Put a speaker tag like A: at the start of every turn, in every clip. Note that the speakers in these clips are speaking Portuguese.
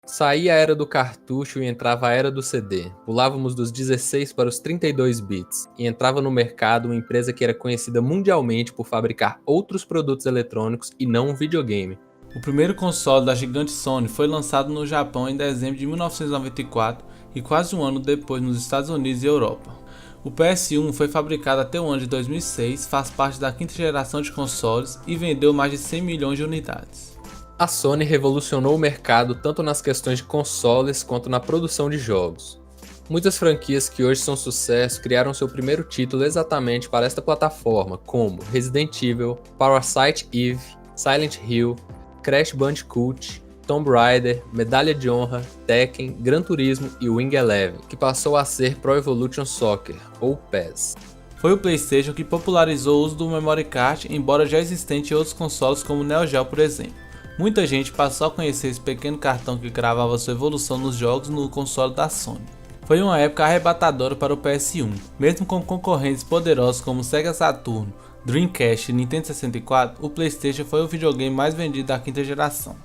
A: Saía a era do cartucho e entrava a era do CD. Pulávamos dos 16 para os 32 bits e entrava no mercado uma empresa que era conhecida mundialmente por fabricar outros produtos eletrônicos e não um videogame.
B: O primeiro console da gigante Sony foi lançado no Japão em dezembro de 1994 e quase um ano depois nos Estados Unidos e Europa. O PS1 foi fabricado até o ano de 2006, faz parte da quinta geração de consoles e vendeu mais de 100 milhões de unidades.
A: A Sony revolucionou o mercado tanto nas questões de consoles quanto na produção de jogos. Muitas franquias que hoje são sucesso criaram seu primeiro título exatamente para esta plataforma, como Resident Evil, Parasite Eve, Silent Hill, Crash Bandicoot, Tomb Raider, Medalha de Honra, Tekken, Gran Turismo e Wing Eleven, que passou a ser Pro Evolution Soccer, ou PES.
B: Foi o PlayStation que popularizou o uso do memory card, embora já existente em outros consoles como o Neo Geo, por exemplo. Muita gente passou a conhecer esse pequeno cartão que gravava sua evolução nos jogos no console da Sony. Foi uma época arrebatadora para o PS1, mesmo com concorrentes poderosos como Sega Saturn, Dreamcast e Nintendo 64, o PlayStation foi o videogame mais vendido da quinta geração.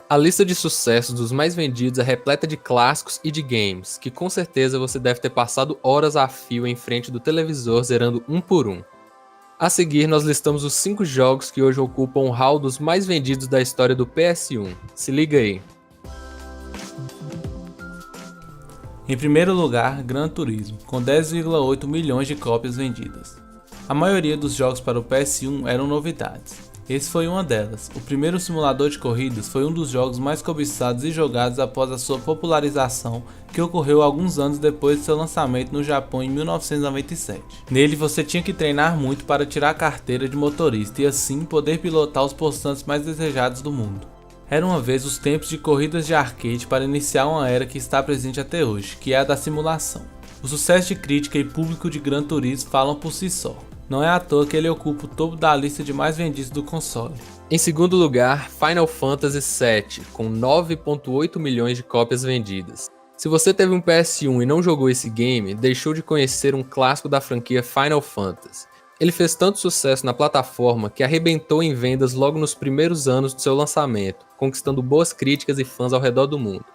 A: A lista de sucessos dos mais vendidos é repleta de clássicos e de games, que com certeza você deve ter passado horas a fio em frente do televisor zerando um por um. A seguir, nós listamos os 5 jogos que hoje ocupam o hall dos mais vendidos da história do PS1. Se liga aí.
B: Em primeiro lugar, Gran Turismo, com 10,8 milhões de cópias vendidas. A maioria dos jogos para o PS1 eram novidades. Esse foi uma delas. O primeiro simulador de corridas foi um dos jogos mais cobiçados e jogados após a sua popularização, que ocorreu alguns anos depois de seu lançamento no Japão em 1997. Nele você tinha que treinar muito para tirar a carteira de motorista e assim poder pilotar os poçantes mais desejados do mundo. Era uma vez os tempos de corridas de arcade para iniciar uma era que está presente até hoje, que é a da simulação. O sucesso de crítica e público de Gran Turismo falam por si só. Não é à toa que ele ocupa o topo da lista de mais vendidos do console.
A: Em segundo lugar, Final Fantasy VII, com 9,8 milhões de cópias vendidas. Se você teve um PS1 e não jogou esse game, deixou de conhecer um clássico da franquia Final Fantasy. Ele fez tanto sucesso na plataforma que arrebentou em vendas logo nos primeiros anos do seu lançamento, conquistando boas críticas e fãs ao redor do mundo.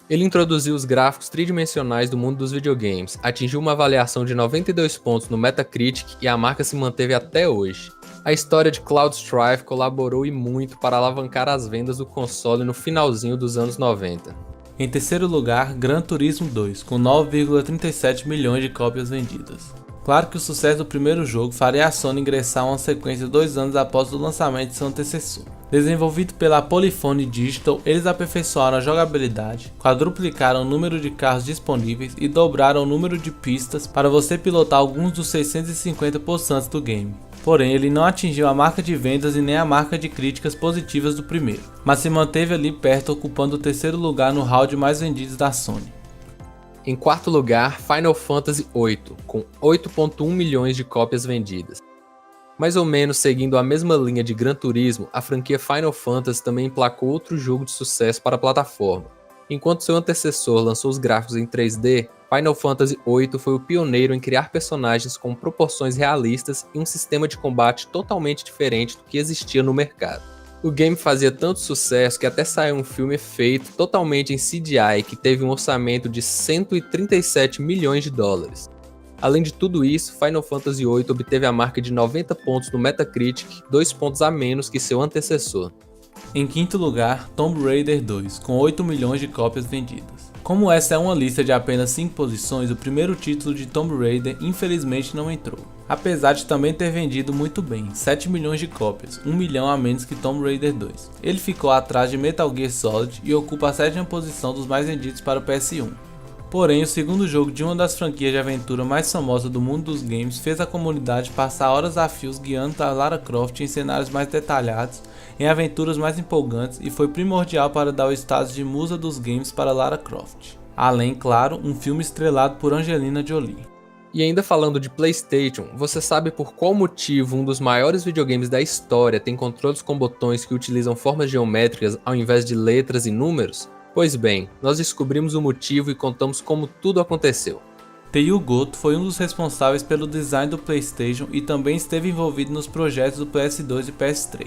A: Ele introduziu os gráficos tridimensionais do mundo dos videogames, atingiu uma avaliação de 92 pontos no Metacritic e a marca se manteve até hoje. A história de Cloud Strife colaborou e muito para alavancar as vendas do console no finalzinho dos anos 90.
B: Em terceiro lugar, Gran Turismo 2, com 9,37 milhões de cópias vendidas. Claro que o sucesso do primeiro jogo faria a Sony ingressar uma sequência 2 anos após o lançamento de seu antecessor. Desenvolvido pela Polyphony Digital, eles aperfeiçoaram a jogabilidade, quadruplicaram o número de carros disponíveis e dobraram o número de pistas para você pilotar alguns dos 650 poçantes do game. Porém, ele não atingiu a marca de vendas e nem a marca de críticas positivas do primeiro, mas se manteve ali perto, ocupando o terceiro lugar no hall de mais vendidos da Sony.
A: Em quarto lugar, Final Fantasy VIII, com 8,1 milhões de cópias vendidas. Mais ou menos seguindo a mesma linha de Gran Turismo, a franquia Final Fantasy também emplacou outro jogo de sucesso para a plataforma. Enquanto seu antecessor lançou os gráficos em 3D, Final Fantasy VIII foi o pioneiro em criar personagens com proporções realistas e um sistema de combate totalmente diferente do que existia no mercado. O game fazia tanto sucesso que até saiu um filme feito totalmente em CGI que teve um orçamento de 137 milhões de dólares. Além de tudo isso, Final Fantasy VIII obteve a marca de 90 pontos no Metacritic, 2 pontos a menos que seu antecessor.
B: Em quinto lugar, Tomb Raider 2, com 8 milhões de cópias vendidas. Como essa é uma lista de apenas 5 posições, o primeiro título de Tomb Raider infelizmente não entrou. Apesar de também ter vendido muito bem, 7 milhões de cópias, 1 milhão a menos que Tomb Raider 2. Ele ficou atrás de Metal Gear Solid e ocupa a 7ª posição dos mais vendidos para o PS1. Porém, o segundo jogo de uma das franquias de aventura mais famosas do mundo dos games fez a comunidade passar horas a fios guiando a Lara Croft em cenários mais detalhados, em aventuras mais empolgantes e foi primordial para dar o status de musa dos games para Lara Croft. Além, claro, um filme estrelado por Angelina Jolie.
A: E ainda falando de PlayStation, você sabe por qual motivo um dos maiores videogames da história tem controles com botões que utilizam formas geométricas ao invés de letras e números? Pois bem, nós descobrimos o motivo e contamos como tudo aconteceu.
B: Teiju Goto foi um dos responsáveis pelo design do PlayStation e também esteve envolvido nos projetos do PS2 e PS3.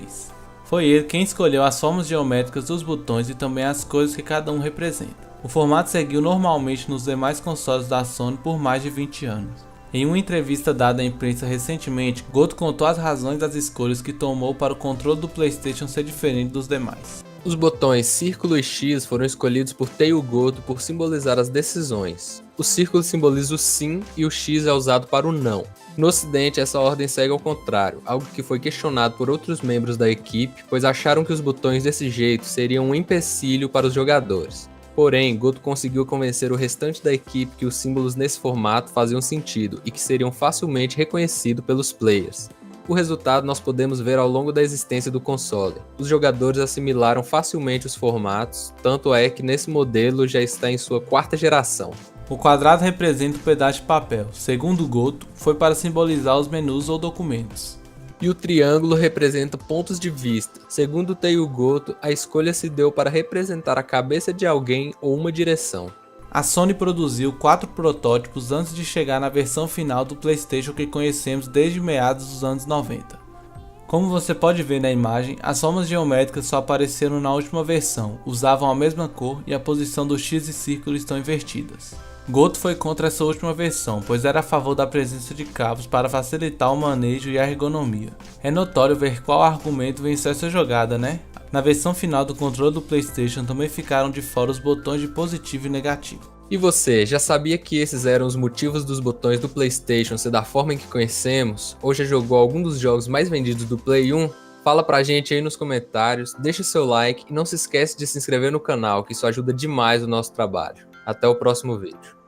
B: Foi ele quem escolheu as formas geométricas dos botões e também as cores que cada um representa. O formato seguiu normalmente nos demais consoles da Sony por mais de 20 anos. Em uma entrevista dada à imprensa recentemente, Goto contou as razões das escolhas que tomou para o controle do PlayStation ser diferente dos demais.
A: Os botões círculo e X foram escolhidos por Teio Goto por simbolizar as decisões. O círculo simboliza o sim e o X é usado para o não. No ocidente, essa ordem segue ao contrário, algo que foi questionado por outros membros da equipe, pois acharam que os botões desse jeito seriam um empecilho para os jogadores. Porém, Goto conseguiu convencer o restante da equipe que os símbolos nesse formato faziam sentido e que seriam facilmente reconhecidos pelos players. O resultado nós podemos ver ao longo da existência do console. Os jogadores assimilaram facilmente os formatos, tanto é que nesse modelo já está em sua 4ª geração.
B: O quadrado representa um pedaço de papel, segundo Goto, foi para simbolizar os menus ou documentos.
A: E o triângulo representa pontos de vista. Segundo Teio Goto, a escolha se deu para representar a cabeça de alguém ou uma direção.
B: A Sony produziu 4 protótipos antes de chegar na versão final do PlayStation que conhecemos desde meados dos anos 90. Como você pode ver na imagem, as formas geométricas só apareceram na última versão, usavam a mesma cor e a posição do X e círculo estão invertidas. Goto foi contra essa última versão, pois era a favor da presença de cabos para facilitar o manejo e a ergonomia. É notório ver qual argumento venceu essa jogada, né? Na versão final do controle do PlayStation também ficaram de fora os botões de positivo e negativo.
A: E você, já sabia que esses eram os motivos dos botões do PlayStation ser da forma em que conhecemos? Ou já jogou algum dos jogos mais vendidos do Play 1? Fala pra gente aí nos comentários, deixa seu like e não se esquece de se inscrever no canal, que isso ajuda demais o nosso trabalho. Até o próximo vídeo.